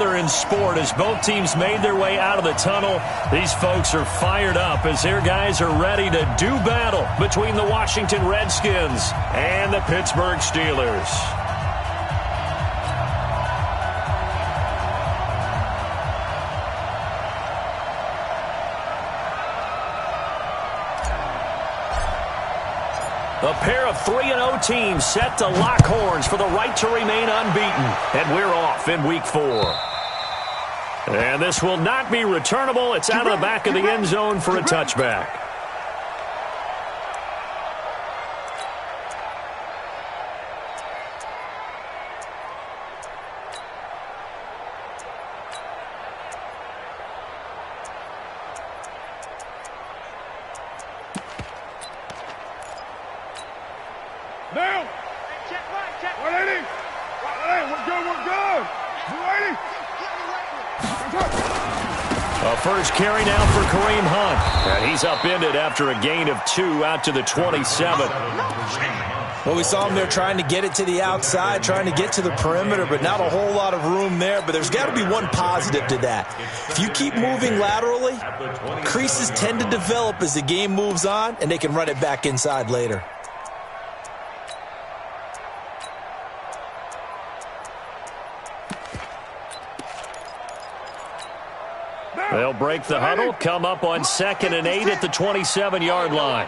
other in sport as both teams made their way out of the tunnel. These folks are fired up as their guys are ready to do battle between the Washington Redskins and the Pittsburgh Steelers. A pair of 3-0 teams set to lock horns for the right to remain unbeaten. And we're off in Week 4. And this will not be returnable. It's out of the back of the end zone for a touchback. Now! Check right, check. 180! 180, we're good! 280! A first carry now for Kareem Hunt. And he's upended after a gain of 2 out to the 27. Well, we saw him there trying to get it to the outside, trying to get to the perimeter, but not a whole lot of room there. But there's got to be one positive to that. If you keep moving laterally, creases tend to develop as the game moves on, and they can run it back inside later. They'll break the huddle, come up on 2nd and 8 at the 27-yard line.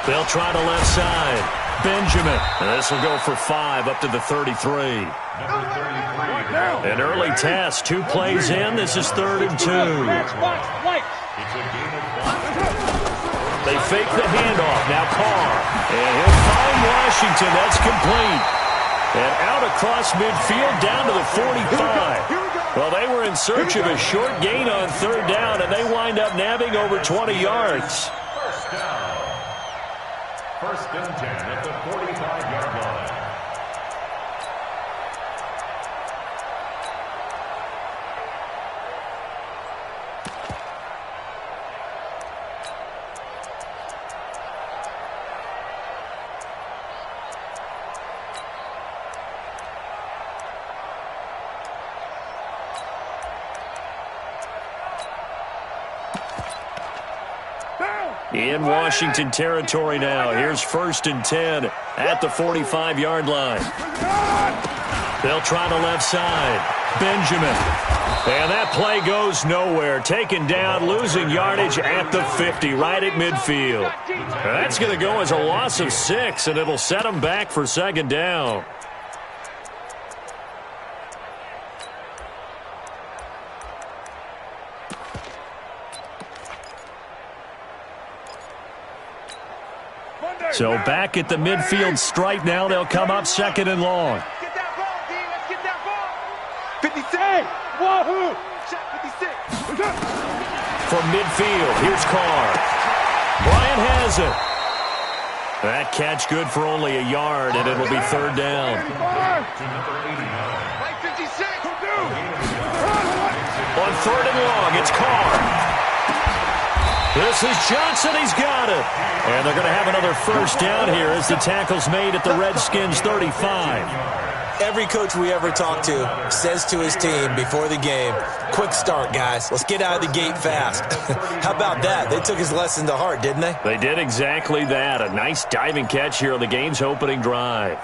They'll try to left side. Benjamin. And this will go for 5 up to the 33. An early test. 2 plays in. This is 3rd and 2. They fake the handoff. Now Carr. And he'll find Washington. That's complete. And out across midfield down to the 45. Well, they were in search of a short gain on 3rd down, and they wind up nabbing over 20 yards. First down. 1st and 10 at the 45-yard line. In Washington territory now. Here's 1st and 10 at the 45-yard line. They'll try the left side. Benjamin. And that play goes nowhere. Taken down, losing yardage at the 50, right at midfield. That's going to go as a loss of 6, and it'll set them back for 2nd down. So back at the midfield stripe now. They'll come up 2nd and long. Get that ball, D. Let's get that ball. 56. Wahoo. Shot 56. From midfield, here's Carr. Bryant has it. That catch good for only a yard, and it'll be 3rd down. Right 56. On 3rd and long, it's Carr. This is Johnson. He's got it. And they're going to have another first down here as the tackle's made at the Redskins 35. Every coach we ever talk to says to his team before the game, quick start, guys. Let's get out of the gate fast. How about that? They took his lesson to heart, didn't they? They did exactly that. A nice diving catch here on the game's opening drive.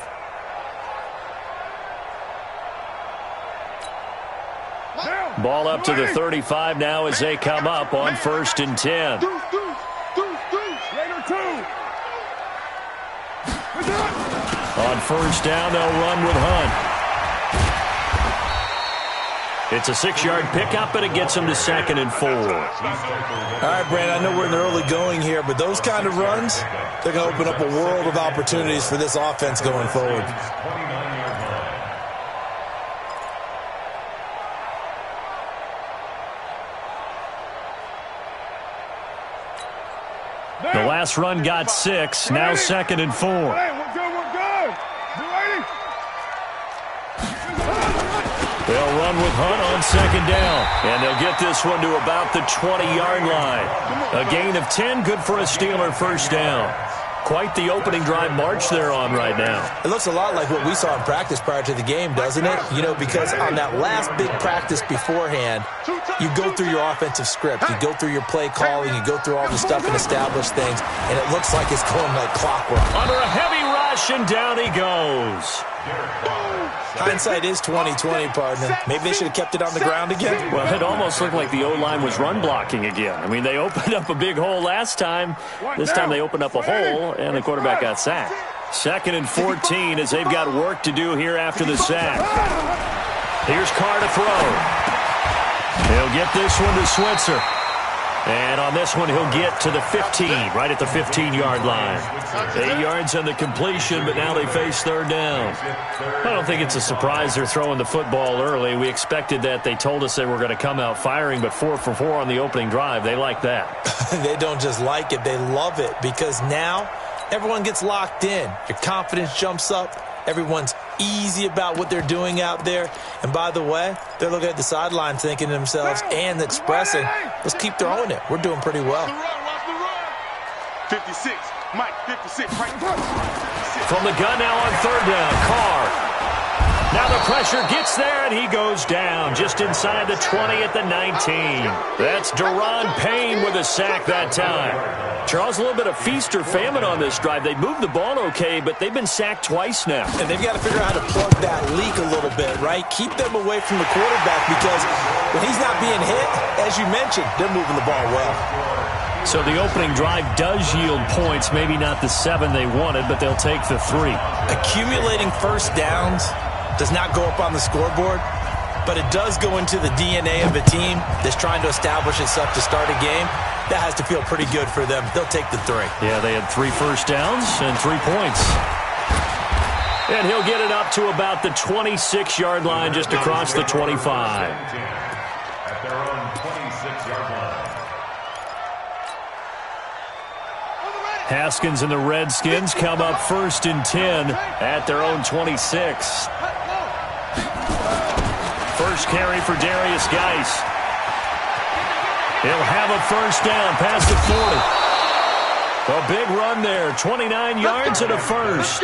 Ball up to the 35 now as they come up on 1st and 10. On 1st down, they'll run with Hunt. It's a 6-yard pickup, and it gets them to 2nd and 4. All right, Brandon, I know we're in the early going here, but those kind of runs, they're going to open up a world of opportunities for this offense going forward. The last run got 6, now 2nd and 4. Hey, we're good. They'll run with Hunt on 2nd down, and they'll get this one to about the 20-yard line. A gain of 10, good for a Steeler first down. quite the opening drive march they're on right now. It looks a lot like what we saw in practice prior to the game, doesn't it? You know, because on that last big practice beforehand, you go through your offensive script. You go through your play calling. You go through all the stuff and establish things, and it looks like it's going like clockwork. Under a heavy rush, and down he goes. Hindsight is 20/20, partner. Maybe they should have kept it on the ground again. Well, it almost looked like the O-line was run blocking again. I mean, they opened up a big hole last time. This time they opened up a hole, and the quarterback got sacked. 2nd and 14 as they've got work to do here after the sack. Here's Carr to throw. He'll get this one to Switzer. And on this one, he'll get to the 15, right at the 15-yard line. 8 yards on the completion, but now they face 3rd down. I don't think it's a surprise they're throwing the football early. We expected that. They told us they were going to come out firing, but 4 for 4 on the opening drive. They like that. They don't just like it. They love it because now everyone gets locked in. Your confidence jumps up. Everyone's easy about what they're doing out there. And by the way, they're looking at the sideline thinking to themselves and expressing, let's keep throwing it. We're doing pretty well. 56, Mike, 56, right. From the gun now on 3rd down, Carr. Now the pressure gets there, and he goes down just inside the 20 at the 19. That's Deron Payne with a sack that time. Charles, a little bit of feast or famine on this drive. They moved the ball okay, but they've been sacked twice now. And they've got to figure out how to plug that leak a little bit, right? Keep them away from the quarterback because when he's not being hit, as you mentioned, they're moving the ball well. So the opening drive does yield points, maybe not the 7 they wanted, but they'll take the 3. Accumulating first downs does not go up on the scoreboard, but it does go into the DNA of a team that's trying to establish itself to start a game. That has to feel pretty good for them. They'll take the 3. Yeah, they had 3 first downs and 3 points. And he'll get it up to about the 26-yard line, just across the 25. At their own 26-yard line. Haskins and the Redskins come up 1st and 10 at their own 26. First carry for Darius Geis. He'll have a first down past the 40. A big run there, 29 yards and a first.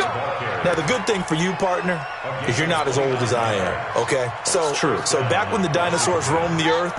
Now, the good thing for you, partner, is you're not as old as I am, okay? So, true. So back when the dinosaurs roamed the earth,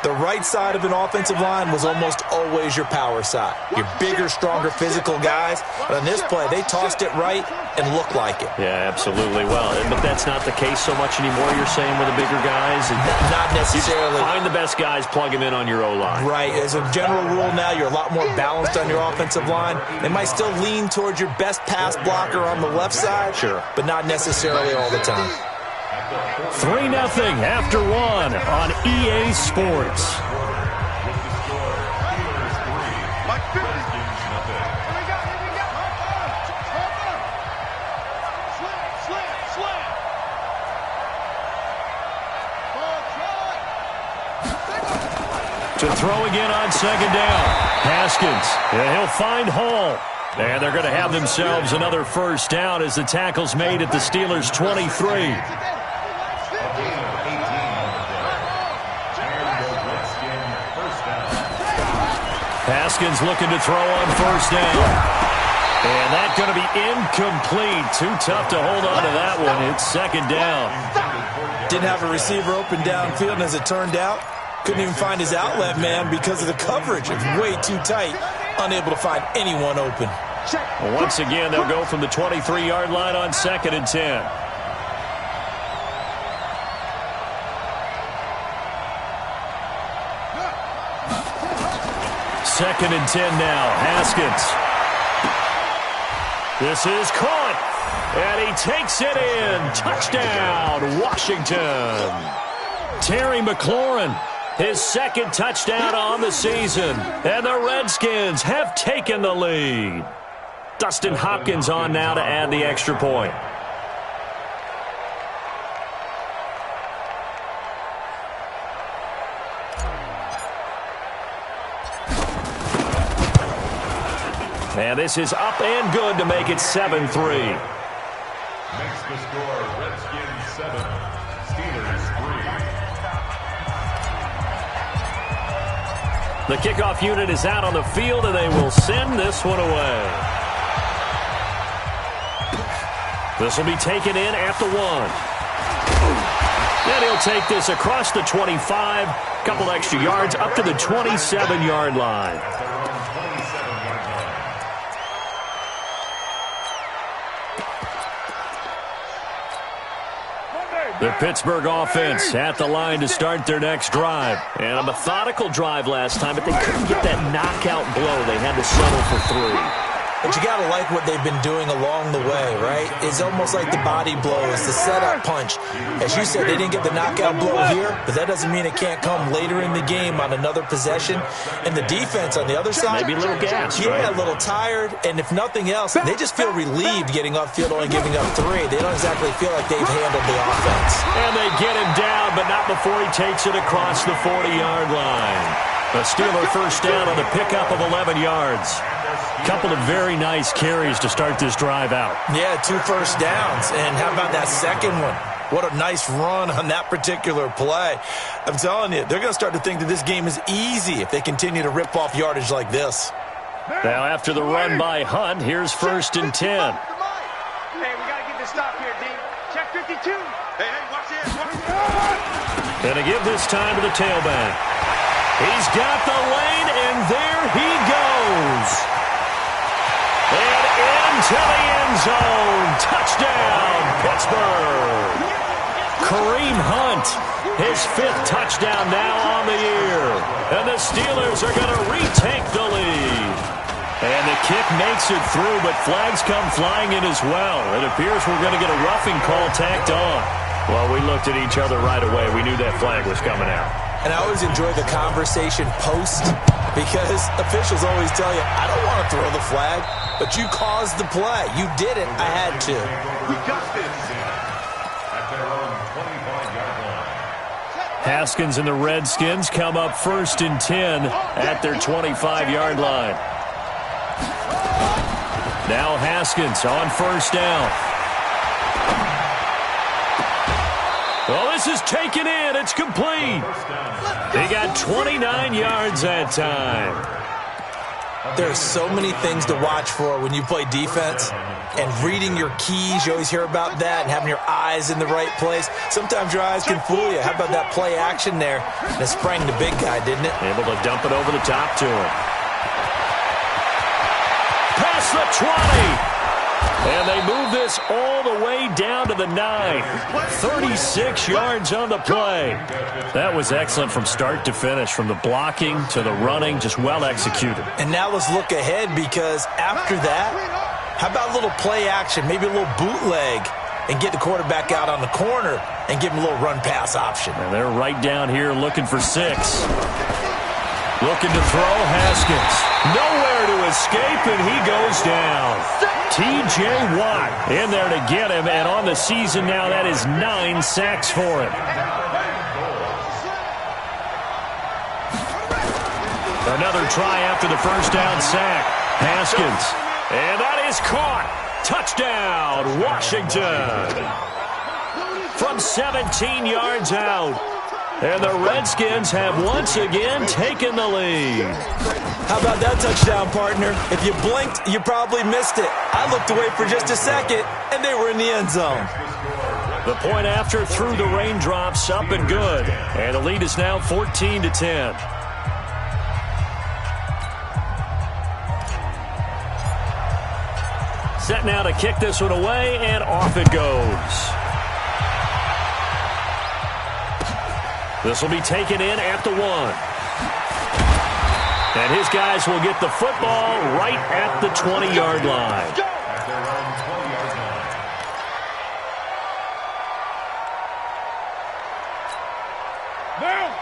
the right side of an offensive line was almost always your power side. Your bigger, stronger, physical guys. But on this play, they tossed it right and looked like it. Yeah, absolutely. Well, but that's not the case so much anymore, you're saying, with the bigger guys? Not necessarily. Find the best guys, plug them in on your O-line. Right. As a general rule now, you're a lot more balanced on your offensive line. They might still lean towards your best pass blocker on the left side, sure, but not necessarily all the time. 3-0 after 1 on EA Sports. To throw again on 2nd down. Haskins, and he'll find Hall. And they're going to have themselves another first down as the tackle's made at the Steelers' 23. Haskins looking to throw on first down. And that's going to be incomplete. Too tough to hold on to that one. It's 2nd down. Didn't have a receiver open downfield, and as it turned out, couldn't even find his outlet man because of the coverage. It's way too tight. Unable to find anyone open. Well, once again, they'll go from the 23-yard line on 2nd and 10. Second and 10 now. Haskins. This is caught. And he takes it in. Touchdown, Washington. Terry McLaurin, his 2nd touchdown on the season. And the Redskins have taken the lead. Dustin Hopkins on now to add the extra point. And this is up and good to make it 7-3. Makes the score Redskins 7, Steelers 3. The kickoff unit is out on the field, and they will send this one away. This will be taken in at the 1. And he'll take this across the 25, couple extra yards up to the 27-yard line. The Pittsburgh offense at the line to start their next drive. And a methodical drive last time, but they couldn't get that knockout blow. They had to settle for 3. But you got to like what they've been doing along the way, right? It's almost like the body blows, the setup punch. As you said, they didn't get the knockout blow here, but that doesn't mean it can't come later in the game on another possession. And the defense on the other side, maybe a little gassed, yeah, right? A little tired. And if nothing else, they just feel relieved getting off field, only giving up 3. They don't exactly feel like they've handled the offense. And they get him down, but not before he takes it across the 40-yard line. A Steeler first down on the pickup of 11 yards. Couple of very nice carries to start this drive out. Yeah, 2 first downs. And how about that second one? What a nice run on that particular play. I'm telling you, they're going to start to think that this game is easy if they continue to rip off yardage like this. Now after the run by Hunt, here's first and 10. Hey, we got to get this stop here, D. Check 52. Hey, watch this. And to give this time to the tailback. He's got the lane, and there he goes. And into the end zone. Touchdown, Pittsburgh. Kareem Hunt, his 5th touchdown now on the year. And the Steelers are going to retake the lead. And the kick makes it through, but flags come flying in as well. It appears we're going to get a roughing call tacked on. Well, we looked at each other right away. We knew that flag was coming out. And I always enjoy the conversation post because officials always tell you, I don't want to throw the flag, but you caused the play. You did it. I had to. We got this. At their own 25-yard line. Haskins and the Redskins come up first and 10 at their 25-yard line. Now Haskins on first down. Well, this is taken in. It's complete. They got 29 yards that time. There are so many things to watch for when you play defense. And reading your keys, you always hear about that, and having your eyes in the right place. Sometimes your eyes can fool you. How about that play action there? And it sprang the big guy, didn't it? Able to dump it over the top to him. Past the 20. And they move this all the way down to the 9. 36 yards on the play. That was excellent from start to finish, from the blocking to the running, just well executed. And now let's look ahead, because after that, how about a little play action, maybe a little bootleg, and get the quarterback out on the corner and give him a little run-pass option. And they're right down here looking for 6. Looking to throw, Haskins. Nowhere to escape, and he goes down. T.J. Watt in there to get him, and on the season now, that is 9 sacks for him. Another try after the first down sack. Haskins, and that is caught. Touchdown, Washington. From 17 yards out. And the Redskins have once again taken the lead. How about that touchdown, partner? If you blinked, you probably missed it. I looked away for just a second, and they were in the end zone. The point after through the raindrops, up and good. And the lead is now 14-10. Set now to kick this one away, and off it goes. This will be taken in at the 1. And his guys will get the football right at the 20-yard line. At their own 20-yard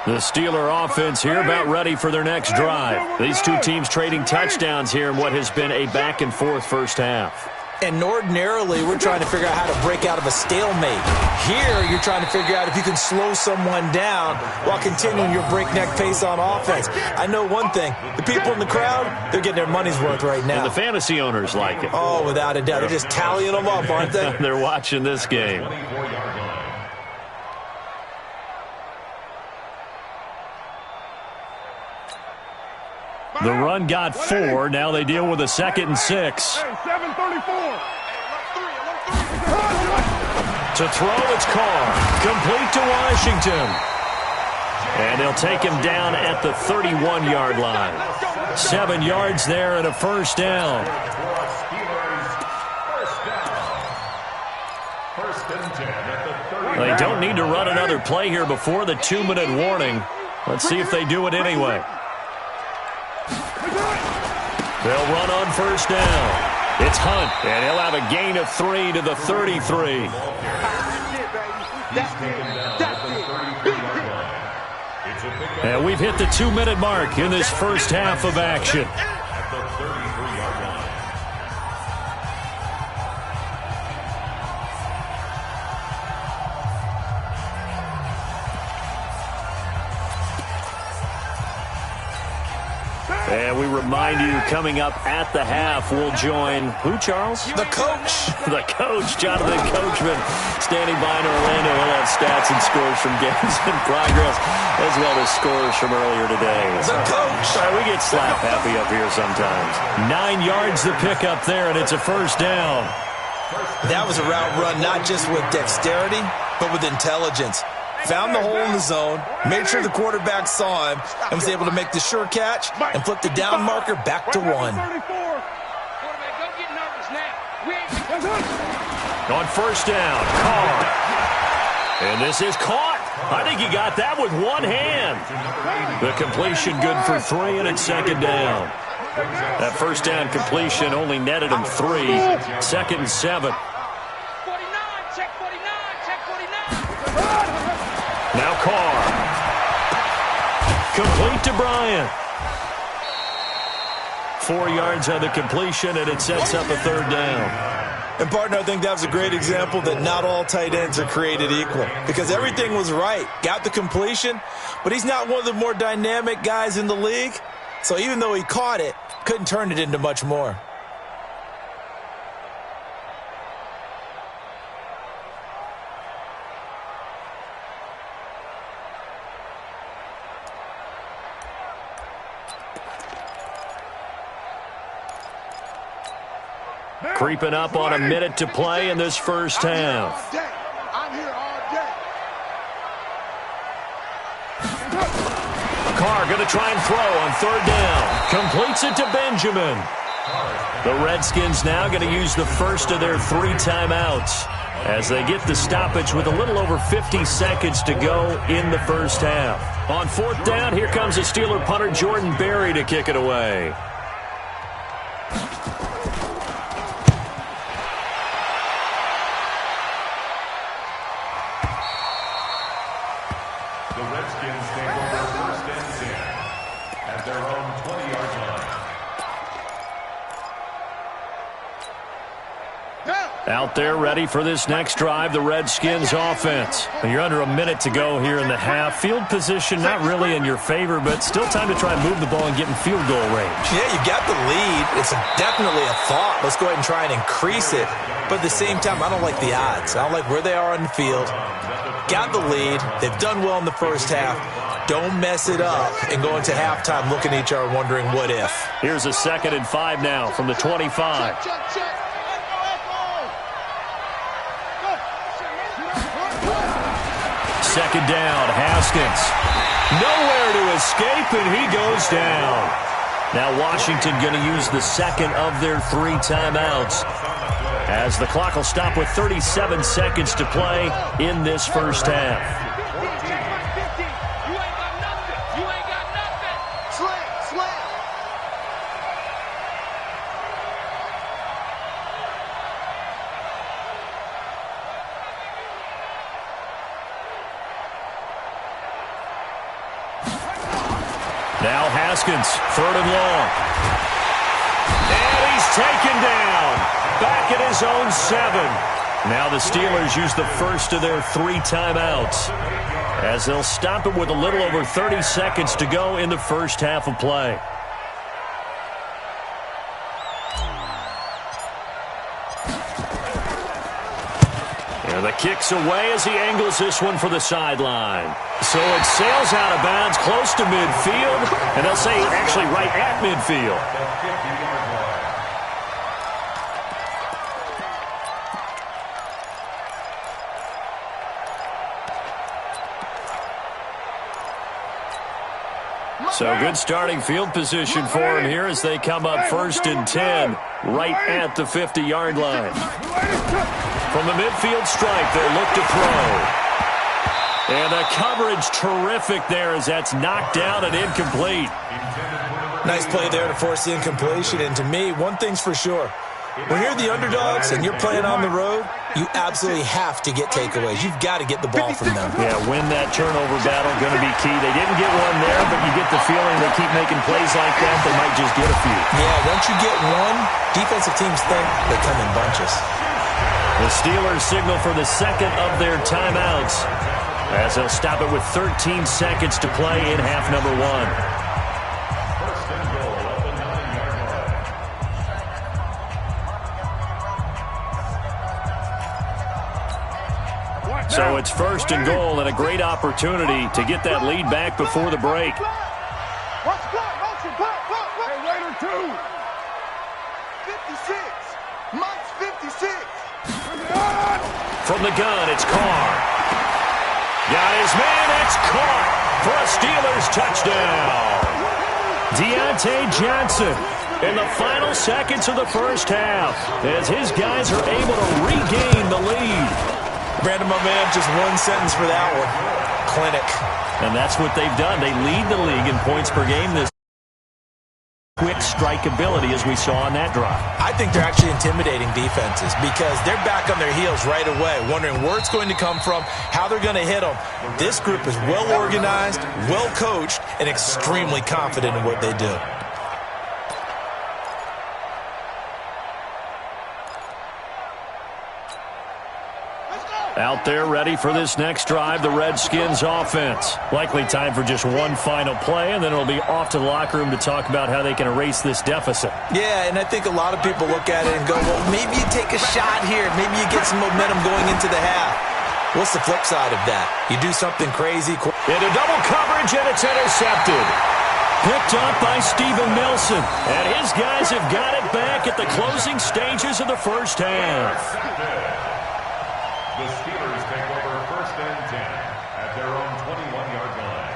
line. The Steeler offense here about ready for their next drive. These two teams trading touchdowns here in what has been a back-and-forth first half. And ordinarily, we're trying to figure out how to break out of a stalemate. Here, you're trying to figure out if you can slow someone down while continuing your breakneck pace on offense. I know one thing. The people in the crowd, they're getting their money's worth right now. And the fantasy owners like it. Oh, without a doubt. They're just tallying them up, aren't they? They're watching this game. 24-yard line. The run got 4. Now they deal with a 2nd and 6. Hey, 734. To throw, it's Carr. Complete to Washington. And they'll take him down at the 31-yard line. 7 yards there and a first down. They don't need to run another play here before the 2-minute warning. Let's see if they do it anyway. They'll run on first down. It's Hunt, and he'll have a gain of 3 to the 33. And we've hit the 2-minute mark in this first half of action. And we remind you, coming up at the half, we'll join who, Charles? The coach. The coach, Jonathan Coachman, standing by in Orlando. He'll have stats and scores from games in progress, as well as scores from earlier today. The coach. We get slap happy up here sometimes. 9 yards the pick up there, and it's a first down. That was a route run not just with dexterity, but with intelligence. Found the hole in the zone, made sure the quarterback saw him, and was able to make the sure catch and flip the down marker back to 1. On first down, Carr. And this is caught. I think he got that with one hand. The completion good for 3, and it's second down. That first down completion only netted him 3. 2nd and 7. Now Carr. Complete to Bryant. 4 yards on the completion, and it sets up a third down. And, partner, I think that was a great example that not all tight ends are created equal. Because everything was right. Got the completion, but he's not one of the more dynamic guys in the league. So even though he caught it, couldn't turn it into much more. Creeping up on a minute to play in this first half. Carr going to try and throw on third down. Completes it to Benjamin. The Redskins now going to use the first of their 3 timeouts as they get the stoppage with a little over 50 seconds to go in the first half. On fourth down, here comes the Steeler punter Jordan Berry to kick it away. Out there ready for this next drive, the Redskins offense. And you're under a minute to go here in the half. Field position not really in your favor, but still time to try and move the ball and get in field goal range. Yeah, you got the lead. It's definitely a thought. Let's go ahead and try and increase it. But at the same time, I don't like the odds. I don't like where they are on the field. Got the lead. They've done well in the first half. Don't mess it up and go into halftime looking at each other wondering what if. Here's a 2nd and 5 now from the 25. Second down, Haskins. Nowhere to escape, and he goes down. Now Washington going to use the second of their 3 timeouts as the clock will stop with 37 seconds to play in this first half. Now Haskins, 3rd and long. And he's taken down. Back at his own 7. Now the Steelers use the first of their 3 timeouts as they'll stop it with a little over 30 seconds to go in the first half of play. And the kick's away as he angles this one for the sideline. So it sails out of bounds close to midfield, and they'll say actually right at midfield. So good starting field position for him here as they come up 1st and 10 right at the 50-yard line. From the midfield stripe, they'll look to throw. And the coverage terrific there as that's knocked down and incomplete. Nice play there to force the incompletion. And to me, one thing's for sure. When you're the underdogs and you're playing on the road, you absolutely have to get takeaways. You've got to get the ball from them. Yeah, win that turnover battle, going to be key. They didn't get one there, but you get the feeling they keep making plays like that, they might just get a few. Yeah, once you get one, defensive teams think they come in bunches. The Steelers signal for the second of their timeouts as they'll stop it with 13 seconds to play in half number 1. So it's 1st and goal and a great opportunity to get that lead back before the break. From the gun, it's Carr. Got his man, it's caught for a Steelers touchdown. Deontay Johnson in the final seconds of the first half as his guys are able to regain the lead. Brandon, my man, just one sentence for that one. Clinic. And that's what they've done. They lead the league in points per game this quick strike ability as we saw on that drive. I think they're actually intimidating defenses because they're back on their heels right away, wondering where it's going to come from, how they're going to hit them. This group is well organized, well coached, and extremely confident in what they do. Out there ready for this next drive, the Redskins offense. Likely time for just one final play, and then it'll be off to the locker room to talk about how they can erase this deficit. Yeah, and I think a lot of people look at it and go, well, maybe you take a shot here. Maybe you get some momentum going into the half. What's the flip side of that? You do something crazy. Into double coverage, and it's intercepted. Picked up by Steven Nelson, and his guys have got it back at the closing stages of the first half. The Steelers take over 1st and 10 at their own 21-yard line.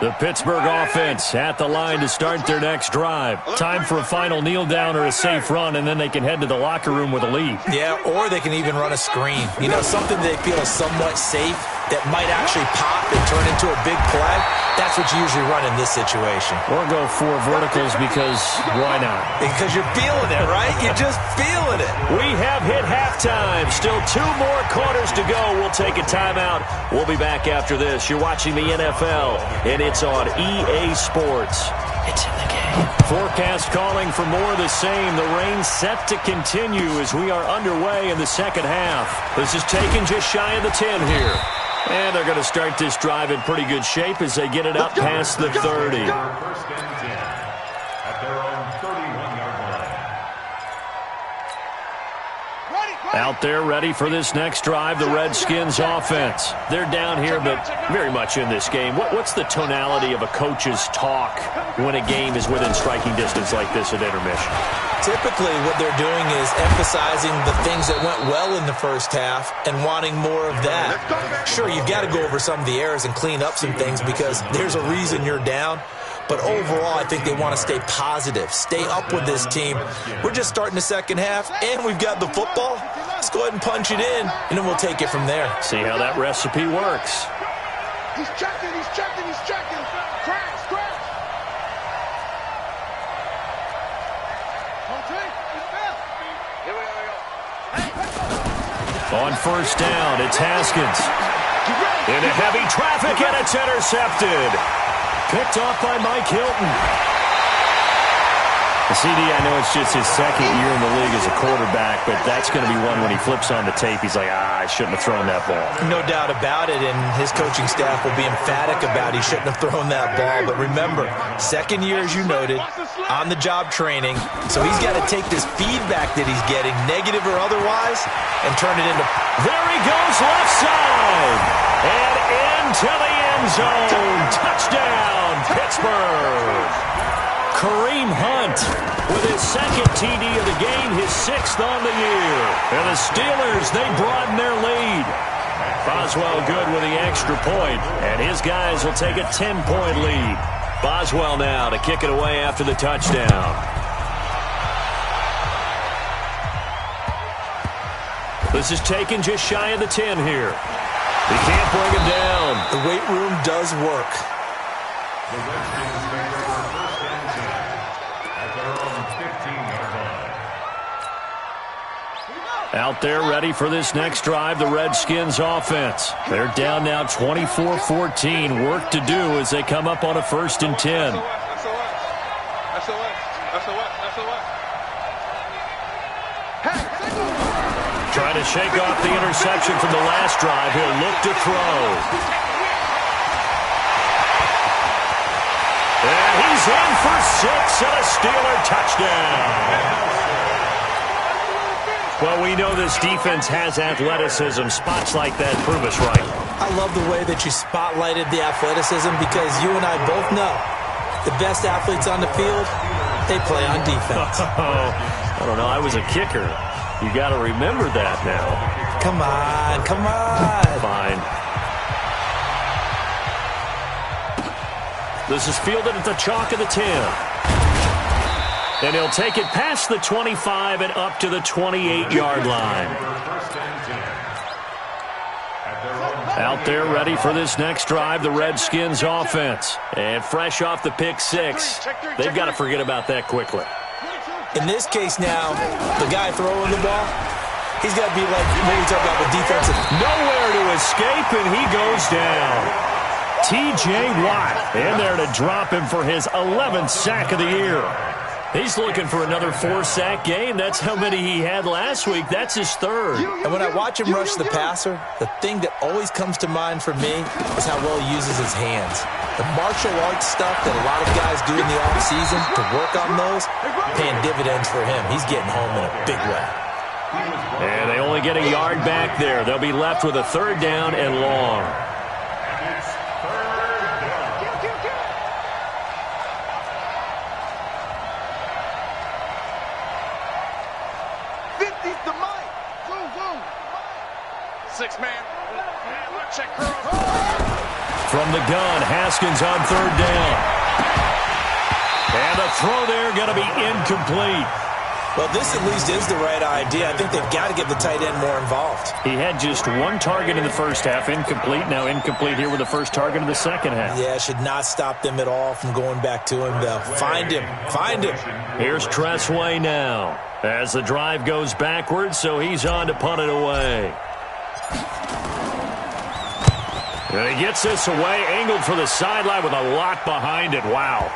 The Pittsburgh offense at the line to start their next drive. Time for a final kneel down or a safe run, and then they can head to the locker room with a lead. Yeah, or they can even run a screen. You know, something they feel is somewhat safe that might actually pop and turn into a big play. That's what you usually run in this situation. Or go 4 verticals because why not? Because you're feeling it, right? You're just feeling it. We have hit halftime. Still 2 more quarters to go. We'll take a timeout. We'll be back after this. You're watching the NFL, and it's on EA Sports. It's in the game. Forecast calling for more of the same. The rain set to continue as we are underway in the second half. This is taken just shy of the 10 here. And they're going to start this drive in pretty good shape as they get it up past the 30. 1st and 10 at their own 31-yard line. Out there ready for this next drive, the Redskins offense. They're down here, but very much in this game. What's the tonality of a coach's talk when a game is within striking distance like this at intermission? Typically, what they're doing is emphasizing the things that went well in the first half and wanting more of that. Sure, you've got to go over some of the errors and clean up some things because there's a reason you're down. But overall, I think they want to stay positive, stay up with this team. We're just starting the second half, and we've got the football. Let's go ahead and punch it in, and then we'll take it from there. See how that recipe works. He's checking, he's checking, he's checking. Crash, crash. On 1st down, it's Haskins. Into heavy traffic, and it's intercepted. Picked off by Mike Hilton. The CD, I know it's just his second year in the league as a quarterback, but that's going to be one when he flips on the tape. He's like, I shouldn't have thrown that ball. No doubt about it, and his coaching staff will be emphatic about he shouldn't have thrown that ball. But remember, second year, as you noted, on-the-job training, so he's got to take this feedback that he's getting, negative or otherwise, and turn it into... There he goes, left side, and into the end zone. Touchdown, Pittsburgh. Kareem Hunt with his second TD of the game, his 6th on the year. And the Steelers, they broaden their lead. Boswell good with the extra point, and his guys will take a 10-point lead. Boswell now to kick it away after the touchdown. This is taken just shy of the 10 here. He can't bring him down. The weight room does work. The Redskins take over first and 10 at their own 15-yard line. Out there ready for this next drive, the Redskins offense. They're down now 24-14. Work to do as they come up on a first and 10. Trying to shake off the interception from the last drive. He'll look to throw. And he's in for 6 and a Steeler touchdown. Well, we know this defense has athleticism. Spots like that prove us right. I love the way that you spotlighted the athleticism because you and I both know the best athletes on the field, they play on defense. I don't know. I was a kicker. You got to remember that now. Come on, come on. Fine. This is fielded at the chalk of the 10. And he'll take it past the 25 and up to the 28-yard line. Out there ready for this next drive, the Redskins offense. And fresh off the pick 6, they've got to forget about that quickly. In this case now, the guy throwing the ball, he's got to be like when we talk about the defensive. Nowhere to escape, and he goes down. T.J. Watt in there to drop him for his 11th sack of the year. He's looking for another 4-sack game. That's how many he had last week. That's his 3rd. And when I watch him rush the passer, the thing that always comes to mind for me is how well he uses his hands. The martial arts stuff that a lot of guys do in the offseason to work on those, paying dividends for him. He's getting home in a big way. And they only get a yard back there. They'll be left with a 3rd down and long. From the gun, Haskins on 3rd down. And the throw there going to be incomplete. Well, this at least is the right idea. I think they've got to get the tight end more involved. He had just 1 target in the first half, incomplete. Now incomplete here with the first target of the second half. Yeah, should not stop them at all from going back to him, though. Find him. Find him. Here's Tressway now as the drive goes backwards, so he's on to punt it away. And he gets this away, angled for the sideline with a lot behind it. Wow.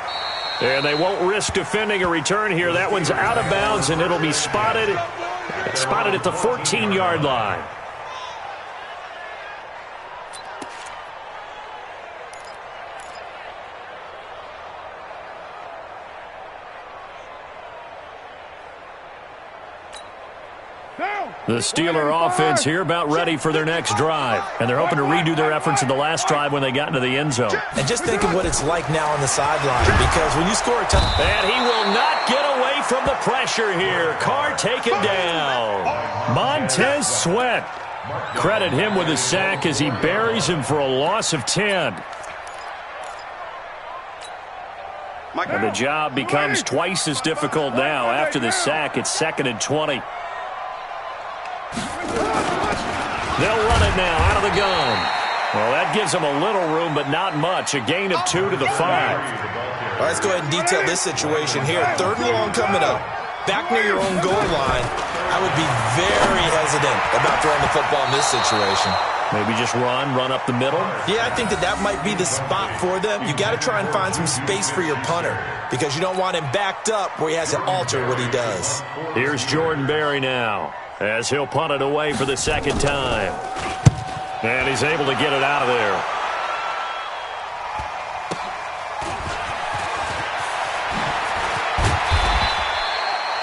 And they won't risk defending a return here. That one's out of bounds, and it'll be spotted at the 14-yard line. The Steeler offense here about ready for their next drive. And they're hoping to redo their efforts in the last drive when they got into the end zone. And just think of what it's like now on the sideline, because when you score a touchdown. And he will not get away from the pressure here. Carr taken down. Montez Sweat. Credit him with a sack as he buries him for a loss of 10. And the job becomes twice as difficult now. After the sack, it's 2nd and 20. They'll run it now out of the gun. Well, that gives them a little room, but not much. A gain of 2 to the 5. All right, let's go ahead and detail this situation here. 3rd and long coming up. Back near your own goal line. I would be very hesitant about throwing the football in this situation. Maybe just run up the middle? Yeah, I think that might be the spot for them. You got to try and find some space for your punter because you don't want him backed up where he has to alter what he does. Here's Jordan Berry now as he'll punt it away for the 2nd time. And he's able to get it out of there.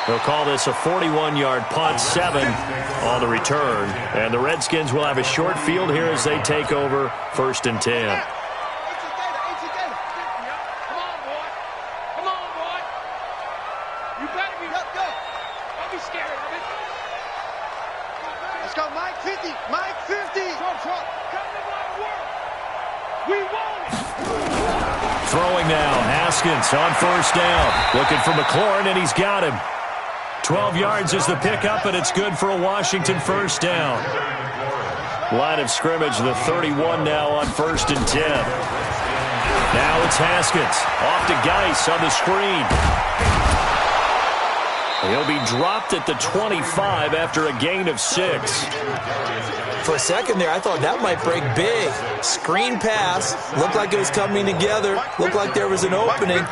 They'll call this a 41-yard punt, 7 on the return. And the Redskins will have a short field here as they take over 1st and 10. Let's go, Mike 50. Mike 50. We want it. Throwing now, Haskins on first down. Looking for McLaurin, and he's got him. 12 yards is the pickup, and it's good for a Washington first down. Line of scrimmage, the 31 now on 1st and 10. Now it's Haskins. Off to Geis on the screen. He'll be dropped at the 25 after a gain of 6. For a second there, I thought that might break big. Screen pass. Looked like it was coming together. Looked like there was an opening.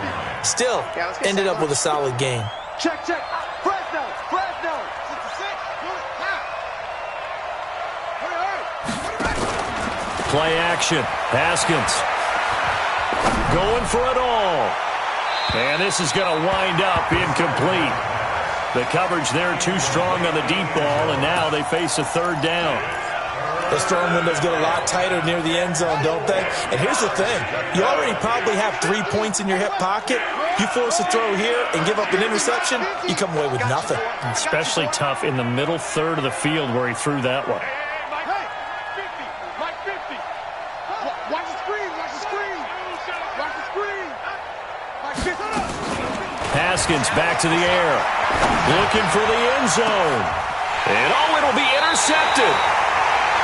Still, ended up with a solid gain. Check. Fresno. 66. Hurry. Play action. Haskins going for it all. And this is going to wind up incomplete. The coverage there too strong on the deep ball, and now they face a 3rd down. Those throwing windows get a lot tighter near the end zone, don't they? And here's the thing. You already probably have 3 points in your hip pocket. You force a throw here and give up an interception, you come away with nothing. Especially tough in the middle third of the field where he threw that one. Mike 50. Watch the screen. Mike 50. Haskins back to the air. Looking for the end zone. And it'll be intercepted.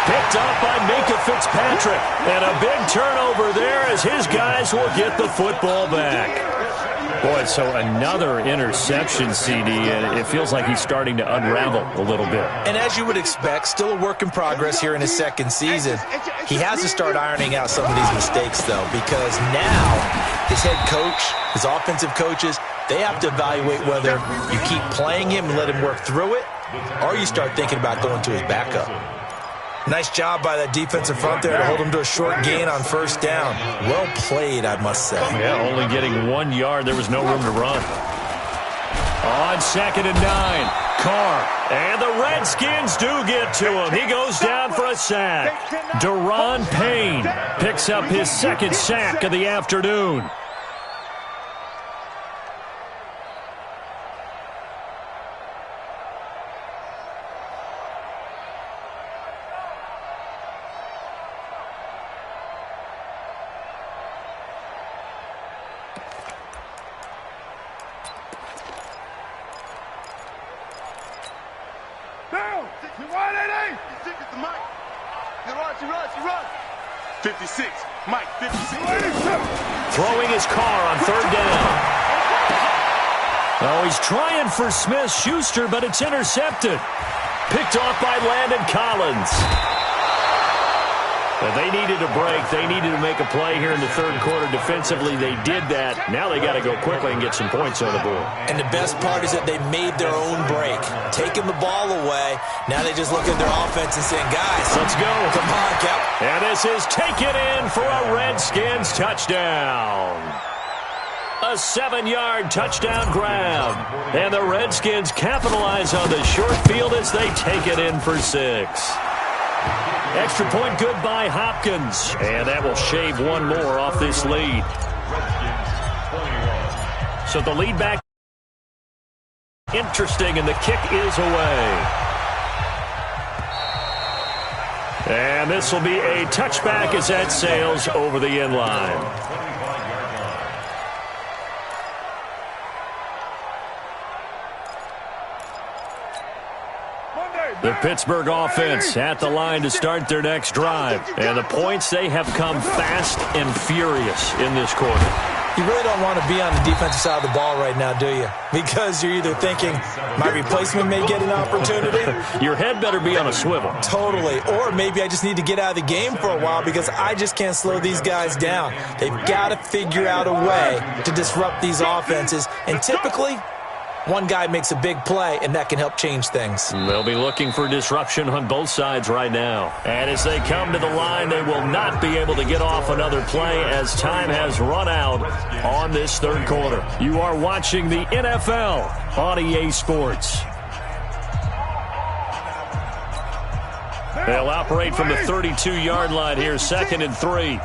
Picked up by Minka Fitzpatrick. And a big turnover there as his guys will get the football back. Boy, so another interception, CD, and it feels like he's starting to unravel a little bit. And as you would expect, still a work in progress here in his 2nd season. He has to start ironing out some of these mistakes, though, because now his head coach, his offensive coaches, they have to evaluate whether you keep playing him and let him work through it, or you start thinking about going to his backup. Nice job by that defensive front there to hold him to a short gain on 1st down. Well played, I must say. Yeah, only getting 1 yard. There was no room to run. On 2nd and 9, Carr. And the Redskins do get to him. He goes down for a sack. Deron Payne picks up his 2nd sack of the afternoon. He runs. 56. Mike, 56. Throwing his car on 3rd down. Oh, he's trying for Smith-Schuster, but it's intercepted. Picked off by Landon Collins. But they needed a break. They needed to make a play here in the 3rd quarter. Defensively, they did that. Now they got to go quickly and get some points on the board. And the best part is that they made their own break. Taking the ball away. Now they just look at their offense and saying, guys, let's go. Come on, Cap. And this is taken in for a Redskins touchdown. A 7-yard touchdown grab. And the Redskins capitalize on the short field as they take it in for 6. Extra point good by Hopkins. And that will shave 1 more off this lead. So the lead back interesting, and the kick is away. And this will be a touchback as that sails over the end line. The Pittsburgh offense at the line to start their next drive. And the points, they have come fast and furious in this quarter. You really don't want to be on the defensive side of the ball right now, do you? Because you're either thinking, my replacement may get an opportunity. Your head better be on a swivel. Totally. Or maybe I just need to get out of the game for a while because I just can't slow these guys down. They've got to figure out a way to disrupt these offenses. And typically, one guy makes a big play, and that can help change things. They'll be looking for disruption on both sides right now. And as they come to the line, they will not be able to get off another play as time has run out on this 3rd quarter. You are watching the NFL on EA Sports. They'll operate from the 32-yard line here, 2nd and 3.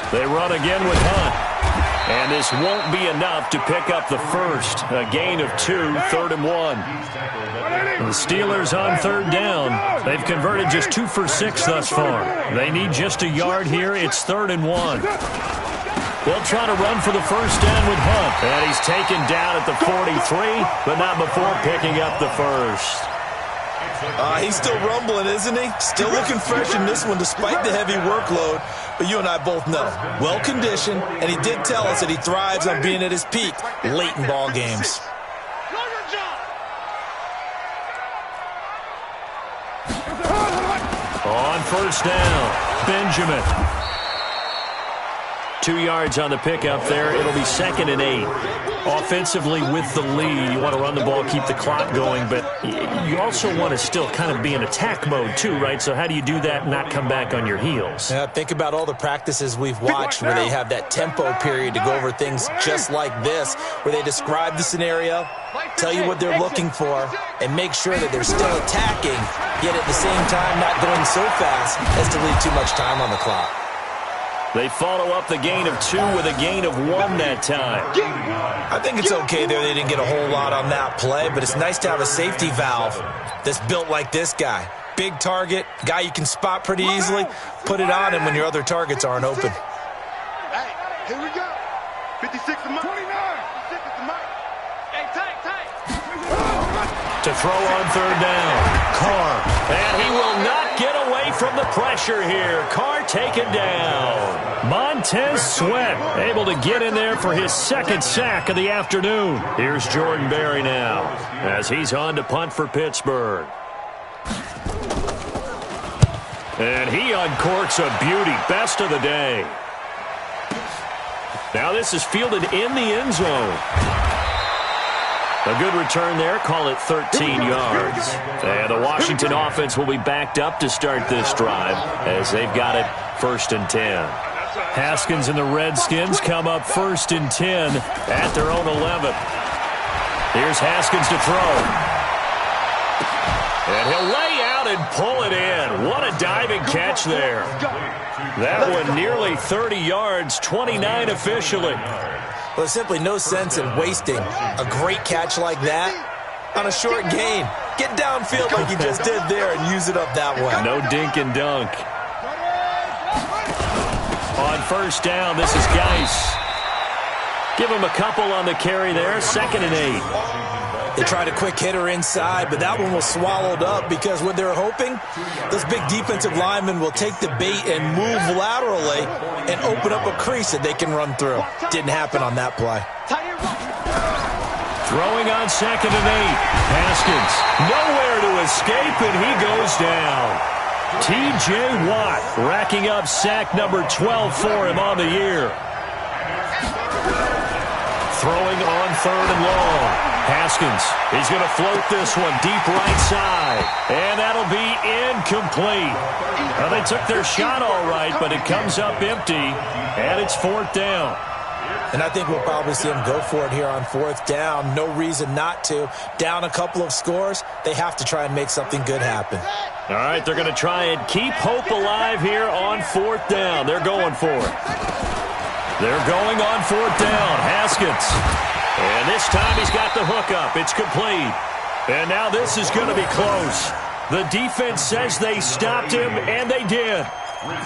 They run again with Hunt. And this won't be enough to pick up the first. A gain of 2, 3rd and 1. The Steelers on 3rd down. They've converted just 2 for 6 thus far. They need just a yard here. It's 3rd and 1. They'll try to run for the first down with Hunt. And he's taken down at the 43, but not before picking up the first. He's still rumbling, isn't he? Still looking fresh in this one despite the heavy workload. But you and I both know, well-conditioned, and he did tell us that he thrives on being at his peak late in ball games. On first down, Benjamin. 2 yards on the pickup there. It'll be 2nd and 8. Offensively with the lead, you want to run the ball, keep the clock going, but you also want to still kind of be in attack mode too, right? So how do you do that and not come back on your heels? Yeah, think about all the practices we've watched where they have that tempo period to go over things just like this, where they describe the scenario, tell you what they're looking for, and make sure that they're still attacking, yet at the same time not going so fast as to leave too much time on the clock. They follow up the gain of 2 with a gain of 1 that time. I think it's okay there. They didn't get a whole lot on that play, but it's nice to have a safety valve that's built like this guy. Big target, guy you can spot pretty easily. Put it on him when your other targets aren't open. Hey, here we go. 56 to Mike. 29. 56 to Mike. Hey, tight. To throw on 3rd down, Carr. And he will not get away from the pressure here. Carr taken down. Montez Sweat able to get in there for his 2nd sack of the afternoon. Here's Jordan Berry now as he's on to punt for Pittsburgh. And he uncorks a beauty. Best of the day. Now this is fielded in the end zone. A good return there. Call it 13 yards. And the Washington offense will be backed up to start this drive as they've got it 1st and 10. Haskins and the Redskins come up 1st and 10 at their own 11. Here's Haskins to throw. And he'll lay out and pull it in. What a diving catch there. That one nearly 30 yards, 29 officially. Well, there's simply no sense in wasting a great catch like that on a short gain. Get downfield like you just did there and use it up that way. No dink and dunk. On first down, this is Geis. Give him a couple on the carry there. 2nd and 8. They tried a quick hitter inside, but that one was swallowed up because what they're hoping, those big defensive linemen will take the bait and move laterally and open up a crease that they can run through. Didn't happen on that play. Throwing on 2nd and 8. Haskins nowhere to escape, and he goes down. T.J. Watt racking up sack number 12 for him on the year. Throwing on 3rd and long. Haskins, he's going to float this one deep right side. And that'll be incomplete. Well, they took their shot all right, but it comes up empty, and it's 4th down. And I think we'll probably see him go for it here on 4th down. No reason not to. Down a couple of scores, they have to try and make something good happen. All right, they're going to try and keep hope alive here on 4th down. They're going for it. They're going on 4th down. Haskins. And this time he's got the hookup. It's complete. And now this is going to be close. The defense says they stopped him, and they did.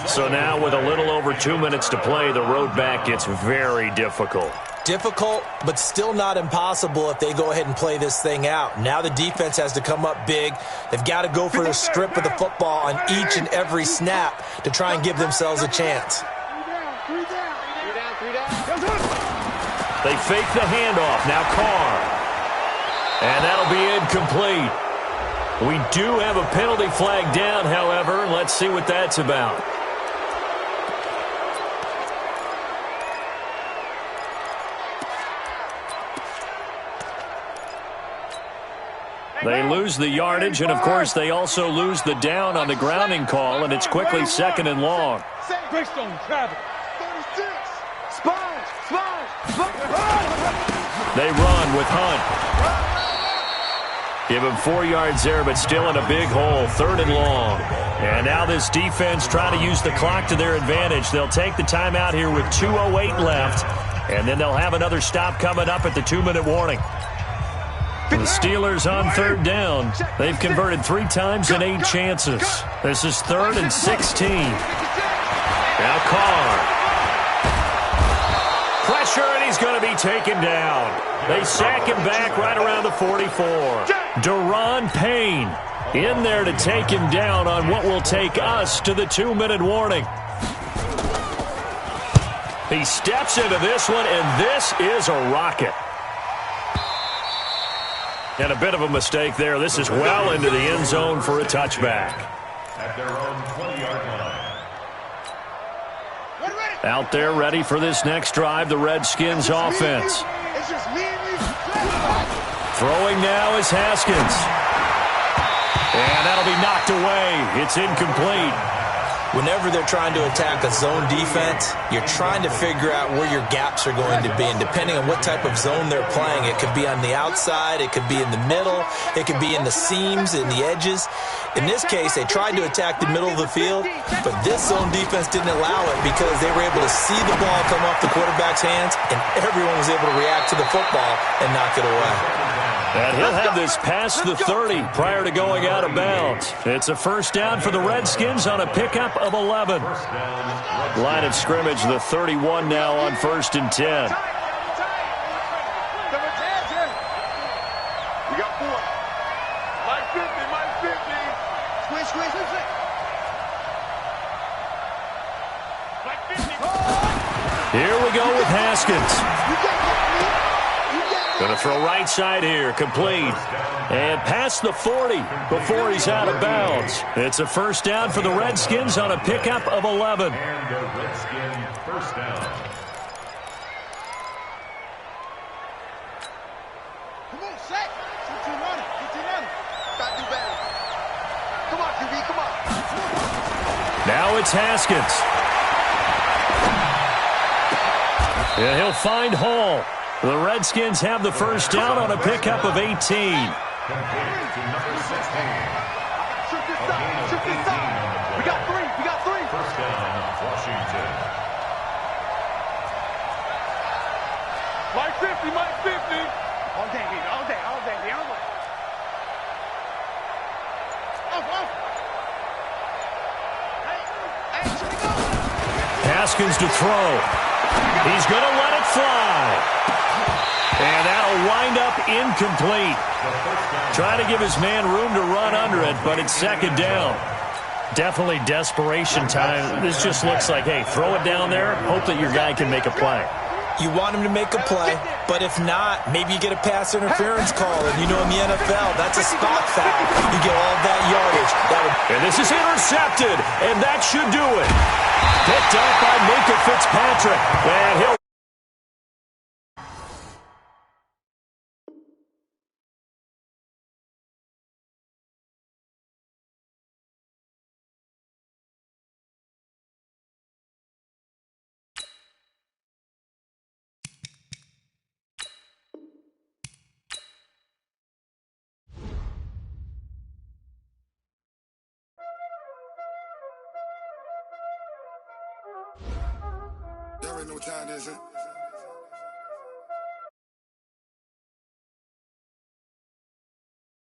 So now with a little over 2 minutes to play, the road back gets very difficult. Difficult, but still not impossible if they go ahead and play this thing out. Now the defense has to come up big. They've got to go for the strip of the football on each and every snap to try and give themselves a chance. They fake the handoff. Now Carr. And that'll be incomplete. We do have a penalty flag down, however. Let's see what that's about. They lose the yardage, and, of course, they also lose the down on the grounding call, and it's quickly 2nd and long. Greystone travel. 36. Sponge. They run with Hunt. Give him 4 yards there, but still in a big hole. 3rd and long. And now this defense trying to use the clock to their advantage. They'll take the timeout here with 2:08 left. And then they'll have another stop coming up at the 2-minute warning. The Steelers on third down. They've converted 3 times in 8 chances. This is 3rd and 16. Now Carr. Pressure, and he's going to be taken down. They sack him back right around the 44. Daron Payne in there to take him down on what will take us to the 2-minute warning. He steps into this one, and this is a rocket. And a bit of a mistake there. This is well into the end zone for a touchback. At their own 20-yard line. Out there ready for this next drive, the Redskins offense. Throwing now is Haskins. And that'll be knocked away. It's incomplete. Whenever they're trying to attack a zone defense, you're trying to figure out where your gaps are going to be. And depending on what type of zone they're playing, it could be on the outside, it could be in the middle, it could be in the seams, in the edges. In this case, they tried to attack the middle of the field, but this zone defense didn't allow it because they were able to see the ball come off the quarterback's hands, and everyone was able to react to the football and knock it away. And he'll have this past the 30 prior to going out of bounds. It's a first down for the Redskins on a pickup of 11. Line of scrimmage, the 31 now on 1st and 10. We got 4. Mike 50, Mike 50. Squeeze, squeeze, squeeze. Mike 50. Here we go with Haskins. Going to throw right side here, complete. And past the 40 before he's out of bounds. It's a first down for the Redskins on a pickup of 11. And a Redskin first down. Come on, Shaq. 15-runner. 15-runner. Got to do better. Come on, QB, come on. Now it's Haskins. And he'll find Hall. The Redskins have the first down on a pickup of 18. Complete to number 16. Shoot this side. Shoot this side. We got 3. We got 3. First down, Washington. Mike 50, Mike 50. All day, baby. All day, all day. The other way. Hey, should we go? Haskins to throw. He's going to let it fly. And that'll wind up incomplete. Trying to give his man room to run under it, but it's second down. Definitely desperation time. This just looks like, hey, throw it down there, hope that your guy can make a play. You want him to make a play, but if not, maybe you get a pass interference call. And you know in the NFL, that's a spot foul. You get all that yardage. And this is intercepted, and that should do it. Picked up by Minka Fitzpatrick. And he'll Y'all already know what time it is, huh?